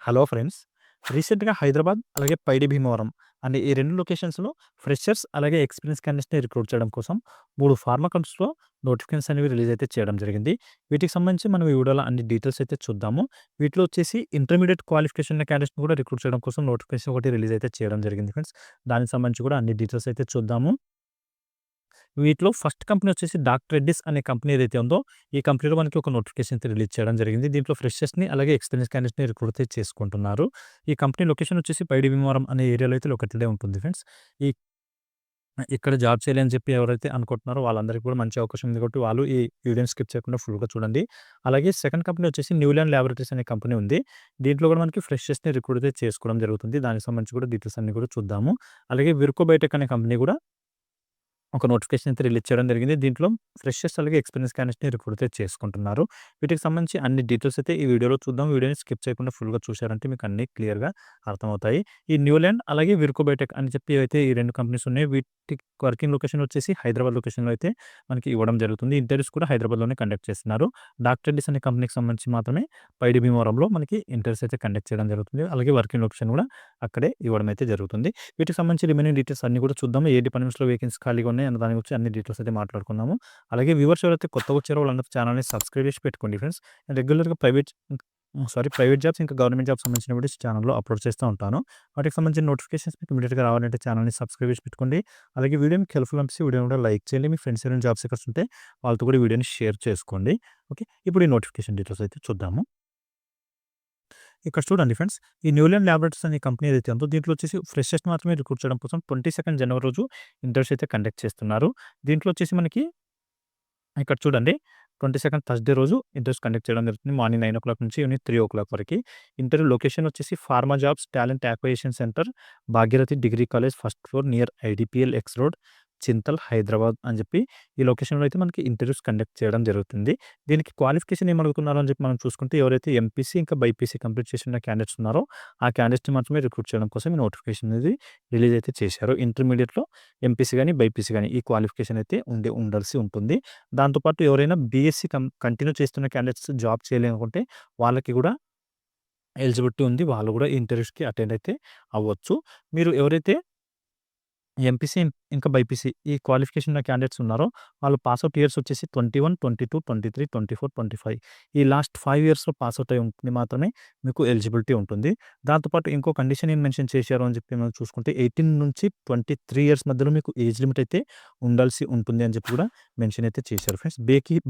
Hello friends. రీసెంట్‌గా హైదరాబాద్ అలాగే పైడి భీమవరం అనే ఈ 2 లొకేషన్స్‌లో ఫ్రెషర్స్ అలాగే ఎక్స్‌పీరియన్స్ క్యాండిడేట్స్‌ని రిక్రూట్ చేయడం కోసం 3 ఫార్మా కంపెనీస్‌లో నోటిఫికేషన్స్ అనేవి రిలీజ్ అయితే చేయడం జరిగింది. వీటికి సంబంధించి మనం ఈ వీడియోలో అన్ని డీటెయిల్స్ అయితే చూద్దాము. వీటిలో వచ్చేసి ఇంటర్మీడియేట్ క్వాలిఫికేషన్ ఉన్న క్యాండిడేట్స్‌ని కూడా రిక్రూట్ చేయడం కోసం నోటిఫికేషన్ ఒకటి రిలీజ్ అయితే చేయడం జరిగింది ఫ్రెండ్స్. దానికి సంబంధించి కూడా అన్ని డీటెయిల్స్ అయితే చూద్దాము. వీటిలో ఫస్ట్ కంపెనీ వచ్చేసి డాక్టర్ రెడ్డిస్ అనే కంపెనీ ఏదైతే ఉందో, ఈ కంపెనీలో మనకి ఒక నోటిఫికేషన్ అయితే రిలీజ్ చేయడం జరిగింది. దీంట్లో ఫ్రెషర్స్‌ని అలాగే ఎక్స్‌పీరియన్స్ క్యాండిడేట్స్‌ని రిక్రూట్ అయితే చేసుకుంటున్నారు. ఈ కంపెనీ లొకేషన్ వచ్చేసి పైడి భీమవరం అనే ఏరియాలో అయితే లొకేటెడే ఉంటుంది ఫ్రెండ్స్. ఈ ఇక్కడ జాబ్ చేయాలి అని చెప్పి ఎవరైతే అనుకుంటున్నారో వాళ్ళందరికీ కూడా మంచి అవకాశం ఉంది కాబట్టి వాళ్ళు ఈ వీడియోని స్కిప్ చేయకుండా ఫుల్‌గా చూడండి. అలాగే సెకండ్ కంపెనీ వచ్చేసి న్యూలాండ్ ల్యాబొరేటరీస్ అనే కంపెనీ ఉంది. దీంట్లో కూడా మనకి ఫ్రెషర్స్‌ని రిక్రూట్ అయితే చేసుకోవడం జరుగుతుంది. దానికి సంబంధించి కూడా డీటెయిల్స్ అన్నీ కూడా చూద్దాము. అలాగే విర్కో బయోటెక్ అనే కంపెనీ కూడా ఒక నోటిఫికేషన్ అయితే రిలీజ్ చేయడం జరిగింది. దీంట్లో ఫ్రెషర్స్ అలాగే ఎక్స్‌పీరియన్స్ క్యాండిడేట్స్‌ని రిక్రూట్ అయితే చేసుకుంటున్నారు. వీటికి సంబంధించి అన్ని డీటెయిల్స్ అయితే ఈ వీడియోలో చూద్దాం. వీడియోని స్కిప్ చేయకుండా ఫుల్‌గా చూశారంటే మీకు అన్నీ క్లియర్‌గా అర్థమవుతాయి. ఈ న్యూలాండ్ అలాగే విర్కో బయోటెక్ అని చెప్పి అయితే ఈ 2 కంపెనీస్ ఉన్నాయి. వీటి వర్కింగ్ లొకేషన్ వచ్చేసి హైదరాబాద్ లొకేషన్‌లో అయితే మనకి ఇవ్వడం జరుగుతుంది. ఇంటర్వ్యూస్ కూడా హైదరాబాద్‌లోనే కండక్ట్ చేస్తున్నారు. డాక్టర్ రెడ్డిస్ అనే కంపెనీకి సంబంధించి మాత్రమే పైడి భీమవరంలో మనకి ఇంటర్వ్యూస్ అయితే కండక్ట్ చేయడం జరుగుతుంది. అలాగే వర్కింగ్ లొకేషన్ కూడా అక్కడే ఇవ్వడం అయితే జరుగుతుంది. వీటికి సంబంధించి రిమైనింగ్ డీటెయిల్స్ అన్నీ కూడా చూద్దాము. ఏ డిపార్ట్మెంట్స్‌లో వేకెన్సీ ఖాళీగా ఉన్నాయి అన్న దాని గురించి అన్ని డీటెయిల్స్ అయితే మాట్లాడుకుందాము. అలాగే వ్యూవర్స్ ఎవరైతే కొత్తగా వచ్చారో వాళ్ళందరూ ఛానెల్‌ని సబ్స్క్రైబ్ చేసి పెట్టుకోండి ఫ్రెండ్స్. రెగ్యులర్‌గా ప్రైవేట్ జాబ్స్ ఇంకా గవర్నమెంట్ జాబ్స్ సంబంధించిన వీడియోస్ ఛానెల్‌లో అప్లోడ్ చేస్తూ ఉంటాను. వాటికి సంబంధించిన నోటిఫికేషన్స్ మీకు ఇమ్మీడియేట్‌గా రావాలంటే ఛానెల్‌ని సబ్స్క్రైబ్ చేసి పెట్టుకోండి. అలాగే వీడియో మీకు హెల్ప్‌ఫుల్ అనిపిస్తే వీడియోని కూడా లైక్ చేయండి. మీ ఫ్రెండ్స్ ఎవరైనా జాబ్ సీకర్స్ ఉంటే వాళ్ళతో కూడా ఈ వీడియోని షేర్ చేసుకోండి. ఓకే. ఇప్పుడు ఈ నోటిఫికేషన్ డీటెయిల్స్ అయితే చూద్దాము. ఇక్కడ చూడండి ఫ్రెండ్స్. ఈ న్యూలాండ్ ల్యాబొరేటరీస్ అనే కంపెనీ ఏదైతే ఉందో దీంట్లో వచ్చేసి ఫ్రెషర్స్ మాత్రమే రిక్రూట్ చేయడం కోసం 22 జనవరి రోజు ఇంటర్వ్యూస్ అయితే కండక్ట్ చేస్తున్నారు. దీంట్లో వచ్చేసి మనకి ఇక్కడ చూడండి 22 థర్స్‌డే రోజు ఇంటర్వ్యూస్ కండక్ట్ చేయడం జరుగుతుంది. మార్నింగ్ 9:00 నుంచి ఈవినింగ్ 3:00 వరకి. ఇంటర్వ్యూ లొకేషన్ వచ్చేసి pharma jobs talent acquisition centre, Bhagirathi degree college first floor near IDPL X road, Chintal, Hyderabad అని చెప్పి ఈ లొకేషన్‌లో అయితే మనకి ఇంటర్వ్యూస్ కండక్ట్ చేయడం జరుగుతుంది. దీనికి క్వాలిఫికేషన్ ఏమి అడుగుతున్నారు అని చెప్పి మనం చూసుకుంటే ఎవరైతే ఎంపీసీ ఇంకా బైపీసీ కంప్లీట్ చేసిన క్యాండిడేట్స్ ఉన్నారో ఆ క్యాండిడేట్స్‌ని మాత్రమే రిక్రూట్ చేయడం కోసం ఈ నోటిఫికేషన్ అనేది రిలీజ్ అయితే చేశారు. ఇంటర్మీడియేట్‌లో ఎంపీసీ గాని, బైపీసీ గాని ఈ క్వాలిఫికేషన్ అయితే ఉండాల్సి ఉంటుంది. దాంతో పాటు ఎవరైనా బీఎస్సీ కంటిన్యూ చేస్తున్న క్యాండిడేట్స్ జాబ్ చేయాలనుకుంటే వాళ్ళకి కూడా ఎలిజిబిలిటీ ఉంది. వాళ్ళు కూడా ఈ ఇంటర్వ్యూస్‌కి అటెండ్ అయితే అవ్వచ్చు. మీరు ఎవరైతే ఎంపీసీ ఇంకా బైపీసీ ఈ క్వాలిఫికేషన్ ఉన్న క్యాండిడేట్స్ ఉన్నారో వాళ్ళు పాస్‌ఔట్ ఇయర్స్ వచ్చేసి 21, 22, 23, 24, 25 ఈ లాస్ట్ 5 ఇయర్స్‌లో పాస్‌ఔట్ అయ్యి ఉంటే మాత్రమే మీకు ఎలిజిబిలిటీ ఉంటుంది. దాంతో పాటు ఇంకో కండిషన్ ఏం మెన్షన్ చేశారు అని చెప్పి మనం చూసుకుంటే 18 నుంచి 23 ఇయర్స్ మధ్యలో మీకు ఏజ్ లిమిట్ అయితే ఉండాల్సి ఉంటుంది అని చెప్పి కూడా మెన్షన్ అయితే చేశారు friends.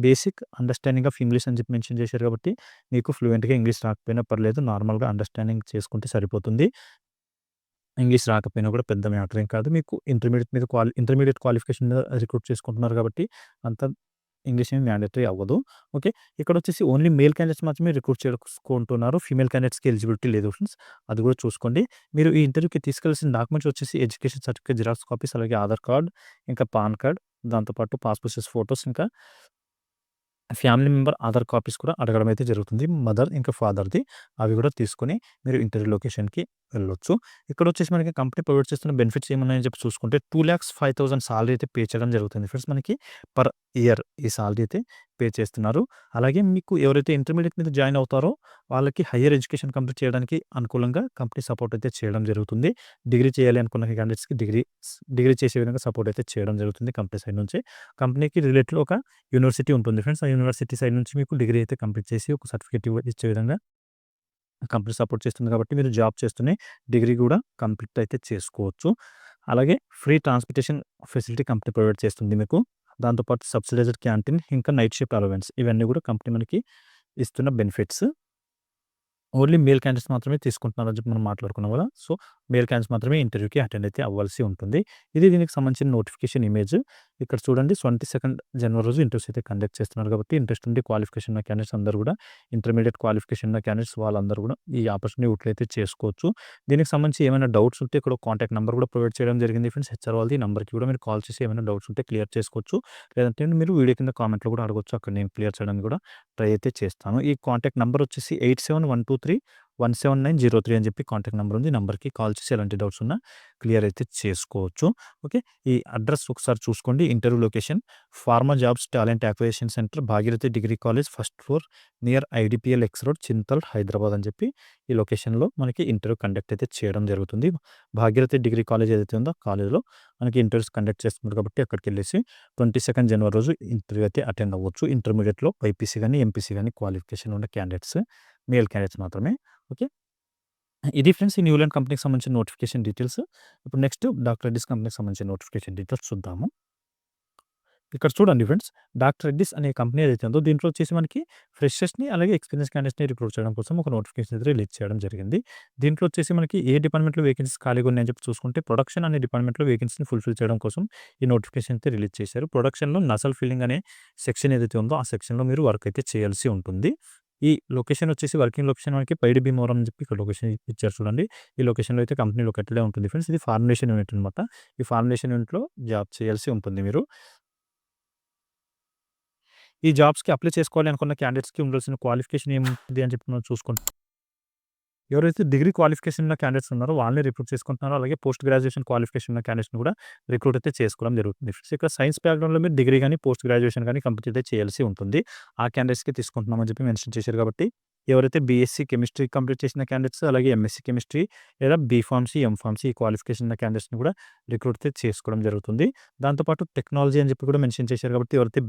Basic understanding of English అని చెప్పి మెన్షన్ చేశారు కాబట్టి మీకు ఫ్లూయెంట్‌గా ఇంగ్లీష్ రాకపోయినా పర్లేదు. నార్మల్‌గా అండర్‌స్టాండింగ్ చేసుకుంటే సరిపోతుంది. ఇంగ్లీష్ రాకపోయినా కూడా పెద్ద మ్యాటర్ ఏం కాదు. మీకు ఇంటర్మీడియేట్ క్వాలిఫికేషన్ మీద రిక్రూట్ చేసుకుంటున్నారు కాబట్టి అంత ఇంగ్లీష్ ఏమి మ్యాండేటరీ అవ్వదు. ఓకే. ఇక్కడొచ్చేసి ఓన్లీ మేల్ క్యాండిడేట్స్ మాత్రమే రిక్రూట్ చేసుకుంటున్నారు. ఫీమేల్ క్యాండిడేట్స్‌కి ఎలిజిబిలిటీ లేదు ఫ్రెండ్స్. అది కూడా చూసుకోండి. మీరు ఈ ఇంటర్వ్యూకి తీసుకెళ్లాల్సిన డాక్యుమెంట్స్ వచ్చేసి ఎడ్యుకేషన్ సర్టిఫికేట్ జిరాక్స్ కాపీస్, అలాగే ఆధార్ కార్డ్, ఇంకా పాన్ కార్డ్, దాంతో పాటు పాస్‌పోర్ట్ సైజ్ ఫోటోస్, ఇంకా ఫ్యామిలీ మెంబర్ ఆధార్ కాపీస్ కూడా అడగడం అయితే జరుగుతుంది. మదర్ ఇంకా ఫాదర్‌ది. అవి కూడా తీసుకొని మీరు ఇంటర్వ్యూ లొకేషన్‌కి వెళ్ళొచ్చు. ఇక్కడొచ్చేసి మనకి కంపెనీ ప్రొవైడ్ చేస్తున్న బెనిఫిట్స్ ఏమున్నాయని చెప్పి చూసుకుంటే 2,05,000 సాలరీ అయితే పే చేయడం జరుగుతుంది ఫ్రెండ్స్ మనకి పర్ ఇయర్ ఈ సాలరీ అయితే పే చేస్తున్నారు. అలాగే మీకు ఎవరైతే ఇంటర్మీడియేట్ మీద జాయిన్ అవుతారో వాళ్ళకి హైయర్ ఎడ్యుకేషన్ కంప్లీట్ చేయడానికి అనుకూలంగా కంపెనీ సపోర్ట్ అయితే చేయడం జరుగుతుంది. డిగ్రీ చేయాలి అనుకున్న క్యాండిడేట్స్‌కి డిగ్రీ చేసే విధంగా సపోర్ట్ అయితే చేయడం జరుగుతుంది కంపెనీ సైడ్ నుంచి. కంపెనీకి రిలేటెడ్ ఒక యూనివర్సిటీ ఉంటుంది ఫ్రెండ్స్. ఆ యూనివర్సిటీ సైడ్ నుంచి మీకు డిగ్రీ అయితే కంప్లీట్ చేసి ఒక సర్టిఫికేట్ ఇచ్చే విధంగా కంపెనీ సపోర్ట్ చేస్తుంది కాబట్టి మీరు జాబ్ చేస్తూనే డిగ్రీ కూడా కంప్లీట్ అయితే చేసుకోవచ్చు. అలాగే free transportation facility company provide చేస్తుంది మీకు. దాంతో పాటు సబ్సిడైజ్డ్ క్యాంటీన్, ఇంకా నైట్ షిఫ్ట్ అలవెన్స్ ఇవన్నీ కూడా కంపెనీ మనకి ఇస్తున్న బెనిఫిట్స్. ఓన్లీ మేల్ క్యాండిడేట్స్ మాత్రమే తీసుకుంటున్నారని చెప్పి మనం మాట్లాడుకున్నాం కదా! సో, మేల్ క్యాండిడేట్స్ మాత్రమే ఇంటర్వ్యూకి అటెండ్ అయితే అవ్వాల్సి ఉంటుంది. ఇది దీనికి సంబంధించిన నోటిఫికేషన్ ఇమేజ్. ఇక్కడ చూడండి 22 జనవరి రోజు ఇంటర్వ్యూస్ అయితే కండక్ట్ చేస్తున్నారు కాబట్టి ఇంట్రెస్ట్ ఉండి క్వాలిఫికేషన్ ఉన్న క్యాండిడేట్స్ అందరూ కూడా ఇంటర్మీడియేట్ క్వాలిఫికేషన్ ఉన్న క్యాండిడేట్స్ వాళ్ళందరూ కూడా ఈ ఆపర్చునిటీ యూటిలైజ్ చేసుకోవచ్చు. దీనికి సంబంధించి ఏమైనా డౌట్స్ ఉంటే ఇక్కడ కాంటాక్ట్ నంబర్ కూడా ప్రొవైడ్ చేయడం జరిగింది ఫ్రెండ్స్. హెచ్ఆర్ వాళ్ళది. ఈ నంబర్‌కి కూడా మీరు కాల్ చేసి ఏమైనా డౌట్స్ ఉంటే క్లియర్ చేసుకోవచ్చు. లేదంటే మీరు వీడియో కింద కామెంట్‌లో కూడా అడగొచ్చు. అక్కడ నేను క్లియర్ చేయడానికి కూడా ట్రై అయితే చేస్తాను. ఈ కాంటాక్ట్ నంబర్ వచ్చేసి 87123123 1790 అని చెప్పి కాంటాక్ట్ నెంబర్ ఉంది. నంబర్‌కి కాల్ చేసి ఎలాంటి డౌట్స్ ఉన్నా క్లియర్ అయితే చేసుకోవచ్చు. ఓకే. ఈ అడ్రస్ ఒకసారి చూసుకోండి. Interview location pharma jobs talent acquisition centre, Bhagirathi degree college, first floor, near IDPL X road, Chintal, Hyderabad అని చెప్పి ఈ లొకేషన్‌లో మనకి ఇంటర్వ్యూ కండక్ట్ అయితే చేయడం జరుగుతుంది. భాగీరథి డిగ్రీ కాలేజ్ ఏదైతే ఉందో ఆ కాలేజ్‌లో మనకి ఇంటర్వ్యూస్ కండక్ట్ చేస్తున్నారు కాబట్టి అక్కడికెళ్ళేసి 22 జనవరి రోజు ఇంటర్వ్యూ అయితే అటెండ్ అవ్వచ్చు. ఇంటర్మీడియేట్‌లో బైపీసీ గాని, ఎంపీసీ గాని క్వాలిఫికేషన్ ఉన్న క్యాండిడేట్స్, మేల్ క్యాండిడేట్స్ మాత్రమే. ఓకే. ఇది ఫ్రెండ్స్ ఈ న్యూలాండ్ కంపెనీకి సంబంధించిన నోటిఫికేషన్ డీటెయిల్స్. ఇప్పుడు నెక్స్ట్ డాక్టర్ రెడ్డిస్ కంపెనీకి సంబంధించిన నోటిఫికేషన్ డీటెయిల్స్ చూద్దాము. ఇక్కడ చూడండి ఫ్రెండ్స్, డాక్టర్ రెడ్డిస్ అనే కంపెనీ ఏదైతే ఉందో దీంట్లో వచ్చేసి మనకి ఫ్రెషర్స్‌ని అలాగే ఎక్స్‌పీరియన్స్ క్యాండిడేట్స్‌ని రిక్రూట్ చేయడం కోసం ఒక నోటిఫికేషన్ అయితే రిలీజ్ చేయడం జరిగింది. దీంట్లో వచ్చేసి మనకి ఏ డిపార్ట్మెంట్‌లో వేకెన్సీస్ ఖాళీగా ఉన్నాయని చెప్పి చూసుకుంటే ప్రొడక్షన్ అనే డిపార్ట్మెంట్‌లో వేకెన్సీని ఫుల్‌ఫిల్ చేయడం కోసం ఈ నోటిఫికేషన్ అయితే రిలీజ్ చేశారు. ప్రొడక్షన్‌లో నసల్ ఫిల్లింగ్ అనే సెక్షన్ ఏదైతే ఉందో ఆ సెక్షన్‌లో మీరు వర్క్ అయితే చేయాల్సి ఉంటుంది. ఈ లొకేషన్ వచ్చేసి వర్కింగ్ లొకేషన్ మనకి పైడి భీమవరం అని చెప్పి ఇక్కడ లొకేషన్ ఇచ్చారు చూడండి. ఈ లొకేషన్‌లో అయితే కంపెనీ లొకేటెడే ఉంటుంది ఫ్రెండ్స్. ఇది ఫార్ములేషన్ యూనిట్ అనమాట. ఈ ఫార్ములేషన్ యూనిట్‌లో జాబ్ చేయాల్సి ఉంటుంది మీరు. ఈ జాబ్స్‌కి అప్లై చేసుకోవాలి అనుకున్న క్యాండిడేట్స్‌కి ఉండాల్సిన క్వాలిఫికేషన్ ఏముంది అని చెప్పి మనం చూసుకుంటే, ఎవరైతే డిగ్రీ క్వాలిఫికేషన్ ఉన్న క్యాండిడేట్స్ ఉన్నారో వాళ్ళని రిక్రూట్ చేసుకుంటున్నారో, అలాగే పోస్ట్ గ్రాడ్యుయేషన్ క్వాలిఫికేషన్ ఉన్న క్యాండిడేట్స్‌ని కూడా రిక్రూట్ అయితే చేసుకోవడం జరుగుతుంది. ఇక్కడ సైన్స్ బ్యాక్‌గ్రౌండ్‌లో మీరు డిగ్రీ గాని, పోస్ట్ గ్రాడ్యుయేషన్ గాని కంప్లీట్ అయితే చేయాల్సి ఉంటుంది. ఆ క్యాండిడేట్స్‌కి తీసుకుంటున్నామని చెప్పి మెన్షన్ చేశారు కాబట్టి, ఎవరైతే బీఎస్సీ కెమిస్ట్రీ కంప్లీట్ చేసిన క్యాండిడేట్స్, అలాగే ఎంఎస్సీ కెమిస్ట్రీ లేదా బీఫార్మసీ, ఎంఫార్మసీ క్వాలిఫికేషన్ ఉన్న క్యాండిడేట్స్‌ని కూడా రిక్రూట్ అయితే చేసుకోవడం జరుగుతుంది. దాంతో పాటు టెక్నాలజీ అని చెప్పి కూడా మెన్షన్ చేశారు కాబట్టి, ఎవరైతే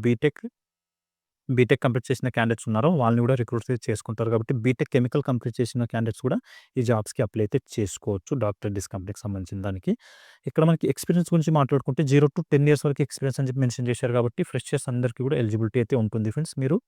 బీటెక్ కంప్లీట్ చేసిన క్యాండిడేట్స్ ఉన్నారో వాళ్ళని కూడా రిక్రూట్ చేసుకుంటారు కాబట్టి బీటెక్ కెమికల్ కంప్లీట్ చేసిన క్యాండిడేట్స్ కూడా ఈ జాబ్స్‌కి అప్లై అయితే చేసుకోవచ్చు. డాక్టర్ రెడ్డిస్ కంపెనీకి సంబంధించిన దానికి. ఇక్కడ మనకి ఎక్స్‌పీరియన్స్ గురించి మాట్లాడుకుంటే 0-10 ఇయర్స్ వరకు ఎక్స్‌పీరియన్స్ అని చెప్పి మెన్షన్ చేశారు కాబట్టి ఫ్రెషర్స్ అందరికీ కూడా ఎలిజిబిలిటీ అయితే ఉంటుంది ఫ్రెండ్స్. మీరు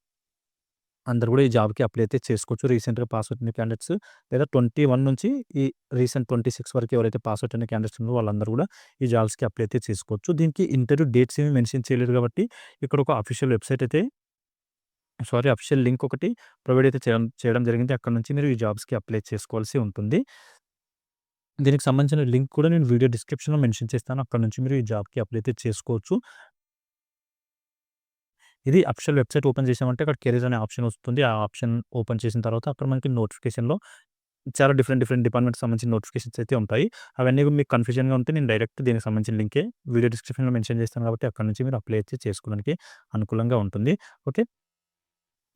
అందరూ కూడా ఈ జాబ్‌కి అప్లై అయితే చేసుకోవచ్చు. రీసెంట్‌గా పాస్ అవుట్ అయిన క్యాండిడేట్స్ లేదా 21 నుంచి ఈ రీసెంట్ 26 వరకు ఎవరైతే పాస్ అవుట్ అయిన క్యాండిడేట్స్ ఉన్నారో వాళ్ళందరూ కూడా ఈ జాబ్స్‌కి అప్లై అయితే చేసుకోవచ్చు. దీనికి ఇంటర్వ్యూ డేట్స్ ఏమి మెన్షన్ చేయలేదు కాబట్టి ఇక్కడ ఒక అఫీషియల్ వెబ్‌సైట్ అయితే అఫీషియల్ లింక్ ఒకటి ప్రొవైడ్ అయితే చేయడం చేయడం జరిగింది. అక్కడి నుంచి మీరు ఈ జాబ్స్‌కి అప్లై చేసుకోవాల్సి ఉంటుంది. దీనికి సంబంధించిన లింక్ కూడా నేను వీడియో డిస్క్రిప్షన్‌లో మెన్షన్ చేస్తాను. అక్కడి నుంచి మీరు ఈ జాబ్‌కి అప్లై అయితే చేసుకోవచ్చు. ఇది అఫీషియల్ వెబ్‌సైట్ ఓపెన్ చేసామంటే అక్కడ కెరీర్ అనే ఆప్షన్ వస్తుంది. ఆ ఆప్షన్ ఓపెన్ చేసిన తర్వాత అక్కడ మనకి నోటిఫికేషన్‌లో చాలా డిఫరెంట్ డిపార్ట్‌మెంట్‌కి సంబంధించిన నోటిఫికేషన్స్ అయితే ఉంటాయి. అవన్నీ మీకు కన్‌ఫ్యూజన్‌గా ఉంటే నేను డైరెక్ట్ దీనికి సంబంధించిన లింకే వీడియో డిస్క్రిప్షన్‌లో మెన్షన్ చేస్తాను కాబట్టి అక్కడి నుంచి మీరు అప్లై అయితే చేసుకోవడానికి అనుకూలంగా ఉంటుంది. ఓకే.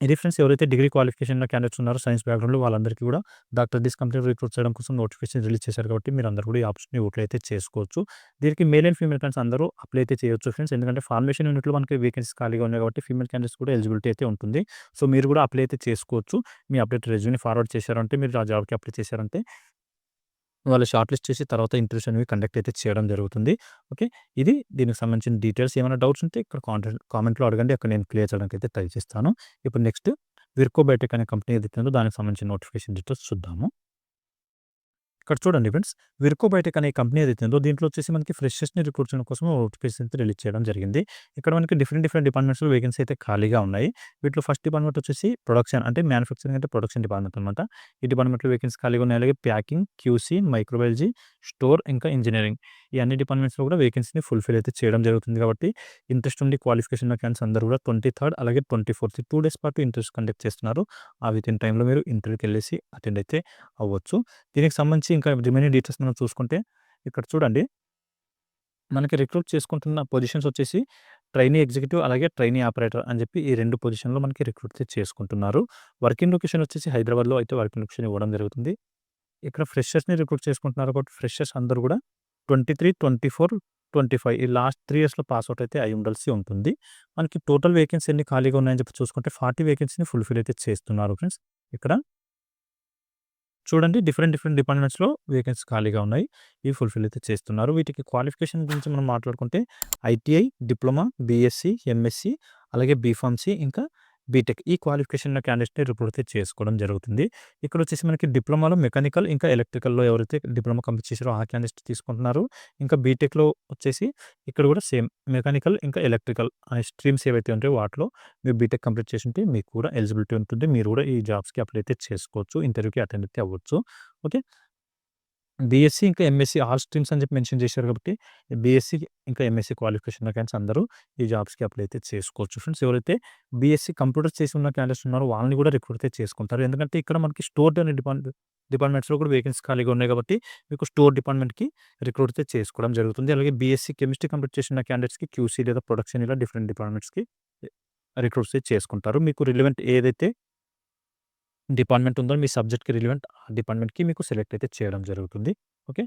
ఇది ఫ్రెండ్స్ ఎవరైతే డిగ్రీ క్వాలిఫికేషన్ ఉన్న క్యాండిడేట్స్ ఉన్నారో సైన్స్ బ్యాక్‌గ్రౌండ్‌లో వాళ్ళందరికీ కూడా డాక్టర్ రెడ్డిస్ కంపెనీలో రిక్రూట్ చేయడం కోసం నోటిఫికేషన్ రిలీజ్ చేశారు కాబట్టి మీరందరూ కూడా ఈ ఆప్షన్‌ని యూటిలైజ్ అయితే చేసుకోవచ్చు. దీనికి మేల్ అండ్ ఫీమేల్ క్యాండిడేట్స్ అందరూ అప్లై అయితే చేయొచ్చు ఫ్రెండ్స్. ఎందుకంటే ఫార్మేషన్ యూనిట్‌లో మనకి వేకెన్సీస్ ఖాళీగా ఉన్నాయి కాబట్టి ఫీమేల్ క్యాండిడేట్స్ కూడా ఎలిజిబిలిటీ అయితే ఉంటుంది. సో, మీరు కూడా అప్లై అయితే చేసుకోవచ్చు. మీ అప్డేట్ రెజ్యూమ్‌ని ఫార్వర్డ్ చేశారంటే మీరు ఆ జాబ్‌కి అప్లై చేశారంటే వాళ్ళు షార్ట్ లిస్ట్ చేసి తర్వాత ఇంటర్వ్యూస్ అనేవి కండక్ట్ అయితే చేయడం జరుగుతుంది. ఓకే. ఇది దీనికి సంబంధించిన డీటెయిల్స్ ఏమైనా డౌట్స్ ఉంటే ఇక్కడ కామెంట్‌లో అడగండి. అక్కడ నేను క్లియర్ చేయడానికి అయితే ట్రై చేస్తాను. ఇప్పుడు నెక్స్ట్ విర్కో బయోటెక్ అనే కంపెనీ ఏదైతే ఉందో దానికి సంబంధించిన నోటిఫికేషన్ డీటెయిల్స్ చూద్దాము. ఇక్కడ చూడండి ఫ్రెండ్స్, విర్కో బయోటెక్ అనే కంపెనీ ఏదైతే ఉందో దీంట్లో వచ్చేసి మనకి ఫ్రెషర్స్‌ని రిక్రూట్ చేయడం కోసం నోటిఫికేషన్ అయితే రిలీజ్ చేయడం జరిగింది. ఇక్కడ మనకి డిఫరెంట్ డిపార్ట్మెంట్స్‌లో వేకెన్సీ అయితే ఖాళీగా ఉన్నాయి. వీటిలో ఫస్ట్ డిపార్ట్మెంట్ వచ్చేసి ప్రొడక్షన్ అంటే మ్యానుఫ్యాక్చరింగ్ అంటే ప్రొడక్షన్ డిపార్ట్మెంట్ అనమాట. ఈ డిపార్ట్మెంట్‌లో వేకెన్సీ ఖాళీగా ఉన్నాయి. అలాగే ప్యాకింగ్, క్యూసీ, మైక్రోబయాలజీ, స్టోర్ ఇంకా ఇంజినీరింగ్ ఈ అన్ని డిపార్ట్మెంట్స్‌లో కూడా వేకెన్సీని ఫుల్‌ఫిల్ అయితే చేయడం జరుగుతుంది కాబట్టి ఇంట్రెస్ట్ ఉండి క్వాలిఫికేషన్ ఉన్న క్యాండిడేట్స్ అందరూ కూడా 23 అలాగే 24 2 డేస్ పాటు ఇంటర్వ్యూస్ కండక్ట్ చేస్తున్నారు. ఆ వితిన్ టైమ్‌లో మీరు ఇంటర్వ్యూకెళ్ళేసి అటెండ్ అయితే అవ్వచ్చు. దీనికి సంబంధించి ఇంకా రిమైనింగ్ డీటెయిల్స్ మనం చూసుకుంటే, ఇక్కడ చూడండి మనకి రిక్రూట్ చేసుకుంటున్న పొజిషన్స్ వచ్చేసి ట్రైనీ ఎగ్జిక్యూటివ్ అలాగే ట్రైనీ ఆపరేటర్ అని చెప్పి ఈ 2 పొజిషన్‌లో మనకి రిక్రూట్ చేసుకుంటున్నారు. వర్కింగ్ లొకేషన్ వచ్చేసి హైదరాబాద్‌లో అయితే వర్కింగ్ లొకేషన్ ఇవ్వడం జరుగుతుంది. ఇక్కడ ఫ్రెషర్స్‌ని రిక్రూట్ చేసుకుంటున్నారు కాబట్టి ఫ్రెషర్స్ అందరూ కూడా 23, 24, 25 ఈ లాస్ట్ 3 ఇయర్స్‌లో పాస్ ఔట్ అయితే అయి ఉండాల్సి ఉంటుంది. మనకి టోటల్ వేకెన్సీ ఎన్ని ఖాళీగా ఉన్నాయని చెప్పి చూసుకుంటే 40 వేకెన్సీని ఫుల్‌ఫిల్ అయితే చేస్తున్నారు ఫ్రెండ్స్. ఇక్కడ చూడండి డిఫరెంట్ డిపార్ట్మెంట్స్‌లో వేకెన్సీ ఖాళీగా ఉన్నాయి. ఇవి ఫుల్‌ఫిల్ అయితే చేస్తున్నారు. వీటికి క్వాలిఫికేషన్ గురించి మనం మాట్లాడుకుంటే ఐటీఐ, డిప్లొమా, బీఎస్సీ, ఎంఎస్సీ అలాగే బీఫార్మసీ ఇంకా బీటెక్ ఈ క్వాలిఫికేషన్ ఉన్న క్యాండిడేట్స్‌ని రిక్రూట్ అయితే చేసుకోవడం జరుగుతుంది. ఇక్కడొచ్చేసి మనకి డిప్లొమాలో మెకానికల్ ఇంకా ఎలక్ట్రికల్‌లో ఎవరైతే డిప్లొమా కంప్లీట్ చేసారో ఆ క్యాండిడేట్స్ తీసుకుంటున్నారు. ఇంకా బీటెక్‌లో వచ్చేసి ఇక్కడ కూడా సేమ్ మెకానికల్ ఇంకా ఎలక్ట్రికల్ అనే స్ట్రీమ్స్ ఏవైతే ఉంటాయో వాటిలో మీరు బీటెక్ కంప్లీట్ చేసుంటే మీకు కూడా ఎలిజిబిలిటీ ఉంటుంది. మీరు కూడా ఈ జాబ్స్‌కి అప్లై అయితే చేసుకోవచ్చు. ఇంటర్వ్యూకి అటెండ్ అయితే అవ్వచ్చు. ఓకే. బీఎస్సీ ఇంకా ఎంఎస్సీ ఆల్ స్ట్రీమ్స్ అని చెప్పి మెన్షన్ చేశారు కాబట్టి బీఎస్సీ ఇంకా ఎంఎస్సీ క్వాలిఫికేషన్ ఉన్న క్యాండిడేట్స్ అందరూ ఈ జాబ్స్‌కి అప్లై అయితే చేసుకోవచ్చు ఫ్రెండ్స్. ఎవరైతే బీఎస్సీ కంప్యూటర్స్ చేసి ఉన్న క్యాండిడేట్స్ ఉన్నారో వాళ్ళని కూడా రిక్రూట్ అయితే చేసుకుంటారు. ఎందుకంటే ఇక్కడ మనకి స్టోర్ అనే డిపార్ట్మెంట్స్‌లో కూడా వేకెన్సీ ఖాళీగా ఉన్నాయి కాబట్టి మీకు స్టోర్ డిపార్ట్మెంట్‌కి రిక్రూట్ అయితే చేసుకోవడం జరుగుతుంది. అలాగే బీఎస్సీ కెమిస్ట్రీ కంప్లీట్ చేసిన క్యాండిడేట్స్‌కి క్యూసీ లేదా ప్రొడక్షన్ ఇలా డిఫరెంట్ డిపార్ట్మెంట్స్‌కి రిక్రూట్స్ అయితే చేసుకుంటారు. మీకు రిలవెంట్ ఏదైతే డిపార్ట్మెంట్ ఉందో మీ సబ్జెక్ట్‌కి రిలవెంట్ ఆ డిపార్ట్మెంట్‌కి మీకు సెలెక్ట్ అయితే చేయడం జరుగుతుంది. ఓకే.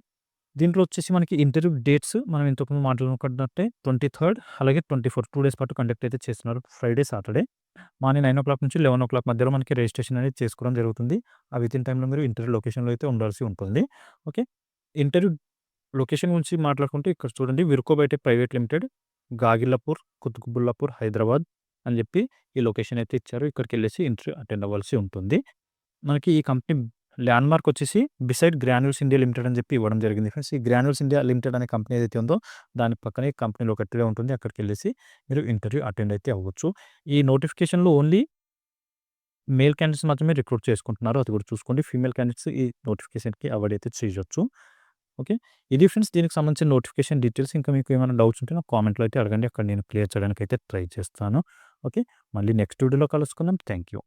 దీంట్లో వచ్చేసి మనకి ఇంటర్వ్యూ డేట్స్ మనం ఇంతకుముందు మాట్లాడుకున్నట్టే 23 అలాగే 24 2 డేస్ పాటు కండక్ట్ అయితే చేస్తున్నారు. ఫ్రైడే, సాటర్డే మార్నింగ్ 9:00 నుంచి 11:00 మధ్యలో మనకి రిజిస్ట్రేషన్ అనేది చేసుకోవడం జరుగుతుంది. ఆ వితిన్ టైమ్‌లో మీరు ఇంటర్వ్యూ లొకేషన్‌లో అయితే ఉండాల్సి ఉంటుంది. ఓకే. ఇంటర్వ్యూ లొకేషన్ గురించి మాట్లాడుకుంటే ఇక్కడ చూడండి Virchow biotech private limited, Gagillapur, Qutbullapur, Hyderabad అని చెప్పి ఈ లొకేషన్ అయితే ఇచ్చారు. ఇక్కడికెళ్ళేసి ఇంటర్వ్యూ అటెండ్ అవ్వాల్సి ఉంటుంది. మనకి ఈ కంపెనీ ల్యాండ్‌మార్క్ వచ్చేసి బిసైడ్ గ్రాన్యూల్స్ ఇండియా లిమిటెడ్ అని చెప్పి ఇవ్వడం జరిగింది ఫ్రెండ్స్. ఈ గ్రాన్యూల్స్ ఇండియా లిమిటెడ్ అనే కంపెనీ ఏదైతే ఉందో దాని పక్కనే కంపెనీ లొకేటెడ్ ఉంటుంది. అక్కడికెళ్ళేసి మీరు ఇంటర్వ్యూ అటెండ్ అయితే అవ్వచ్చు. ఈ నోటిఫికేషన్‌లో ఓన్లీ మేల్ క్యాండిడేట్స్ మాత్రమే రిక్రూట్ చేసుకుంటున్నారు. అది కూడా చూసుకోండి. ఫీమేల్ క్యాండిడేట్స్ ఈ నోటిఫికేషన్‌కి అవాయిడ్ అయితే చేయొచ్చు. ఓకే. ఇది ఫ్రెండ్స్ దీనికి సంబంధించిన నోటిఫికేషన్ డీటెయిల్స్. ఇంకా మీకు ఏమైనా డౌట్స్ ఉంటే నాకు కామెంట్‌లో అయితే అడగండి. అక్కడ నేను క్లియర్ చేయడానికి అయితే ట్రై చేస్తాను. ఓకే. మళ్ళీ నెక్స్ట్ వీడియోలో కలుసుకుందాం. Thank you.